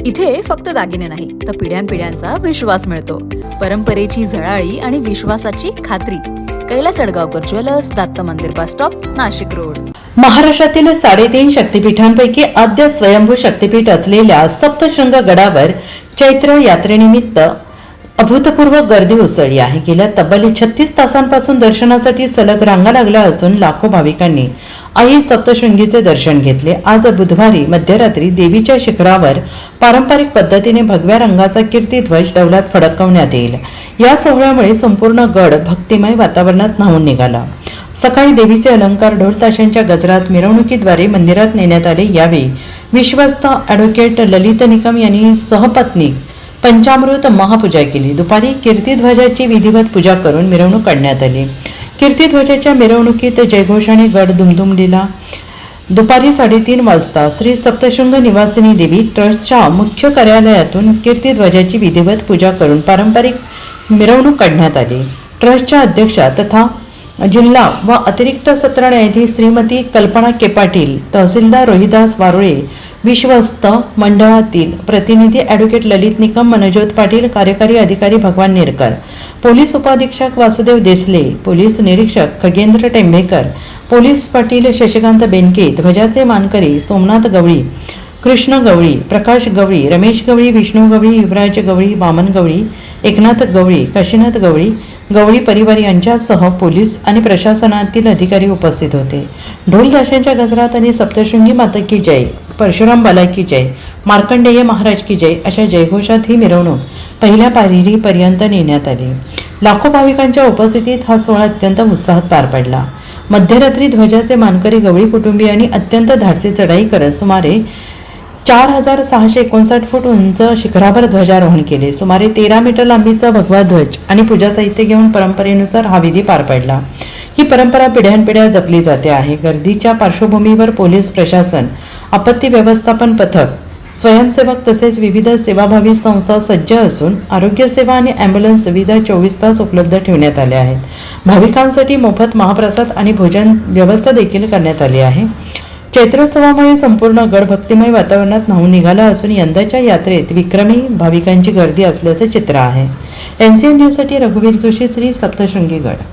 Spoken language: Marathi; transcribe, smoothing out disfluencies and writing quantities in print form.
इथे फक्त दागिने नाही तर पिढ्यानपिढ्यांचा विश्वास मिळतो. परंपरेची झळाळी आणि विश्वासाची खात्री. कैलास अडगावकर ज्वेलर्स, दत्त मंदिर बस स्टॉप, नाशिक रोड. महाराष्ट्रातील 3.5 शक्तिपीठांपैकी आद्य स्वयंभू शक्तिपीठ असलेल्या सप्तशृंग गडावर चैत्र यात्रेनिमित्त अभूतपूर्व गर्दी उसळली आहे. गेल्या तब्बल 36 तासांपासून दर्शनासाठी सलग रांगा लागल्या असून लाखो भाविकांनी आई सप्तशृंगीचे दर्शन घेतले. आज बुधवारी मध्यरात्री देवीच्या शिखरावर पारंपरिक पद्धतीने भगव्या रंगाचा कीर्तिध्वज डौलात फडकवण्यात येईल. या सोहळ्यामुळे संपूर्ण गड भक्तिमय वातावरणात न्हाऊन निघाला. सकाळी देवीचे अलंकार ढोल ताशांच्या गजरात मिरवणुकीद्वारे मंदिरात नेण्यात आले. यावेळी विश्वस्त ॲडव्होकेट ललित निकम यांनी सहपत्नी पंचामृत महापूजा केली. दुपारी कीर्तिध्वजाची विधिवत पूजा करून मिरवणूक काढण्यात आली. कीर्तिध्वजाच्या मिरवणुकीत जयघोषाने गड दुमदुमलेला. दुपारी 3:30 वाजता श्री सप्तशृंग निवासिनी देवी ट्रस्टच्या मुख्य कार्यालयातून कीर्तिध्वजाची विधिवत पूजा करून पारंपरिक मिरवणूक काढण्यात आली. ट्रस्टच्या अध्यक्षा तथा जिल्हा व अतिरिक्त सत्र न्यायाधीश श्रीमती कल्पना के पाटील, तहसीलदार रोहिदास वारुळे, विश्वस्त मंडळातील प्रतिनिधी ॲडव्होकेट ललित निकम, मनोजोत पाटील, कार्यकारी अधिकारी भगवान नेरकर, पोलीस उपाधीक्षक वासुदेव देसले, पोलीस निरीक्षक खगेंद्र टेंभेकर, पोलीस पाटील शशिकांत बेनके, ध्वजाचे मानकरी सोमनाथ गवळी, कृष्ण गवळी, प्रकाश गवळी, रमेश गवळी, विष्णू गवळी, युवराज गवळी, वामन गवळी, एकनाथ गवळी, काशीनाथ गवळी, गवळी परिवार यांच्यासह पोलीस आणि प्रशासनातील अधिकारी उपस्थित होते. ढोल ताशांच्या गजरात आणि सप्तशृंगी माता की जय, परशुराम बाला की जय, मार्कंडेय महाराज की जय अशा जयघोषात ही मिरवणूक पहिल्या पायरीपर्यंत नेण्यात आली. लाखो भाविकांच्या उपस्थितीत हा सोहळा अत्यंत उत्साहात पार पडला. मध्यरात्री ध्वजाचे मानकरी गवळी कुटुंबियांनी अत्यंत धाडसी चढाई करत सुमारे 4,659 फूट उंच शिखरावर ध्वजारोहण केले. सुमारे 13 मीटर लांबीचा भगवा ध्वज आणि पूजा साहित्य घेऊन परंपरेनुसार हा विधी पार पडला. ही परंपरा पिढ्यानपिढ्या जपली जाते आहे. गर्दीच्या पार्श्वभूमीवर पोलीस प्रशासन, आपत्ती व्यवस्थापन पथक, स्वयंसेवक तसेच विविध सेवाभावी संस्था सज्ज असून आरोग्य सेवा आणि ॲम्ब्युलन्स सुविधा 24 तास उपलब्ध ठेवण्यात आल्या आहेत. भाविकांसाठी मोफत महाप्रसाद आणि भोजन व्यवस्था देखील करण्यात आली आहे. चैत्रोत्सवामुळे संपूर्ण गड भक्तिमय वातावरणात न्हाऊन निघाला असून यंदाच्या यात्रेत विक्रमी भाविकांची गर्दी असल्याचे चित्र आहे. NCN न्यूजसाठी रघुवीर जोशी, श्री सप्तशृंगी गड.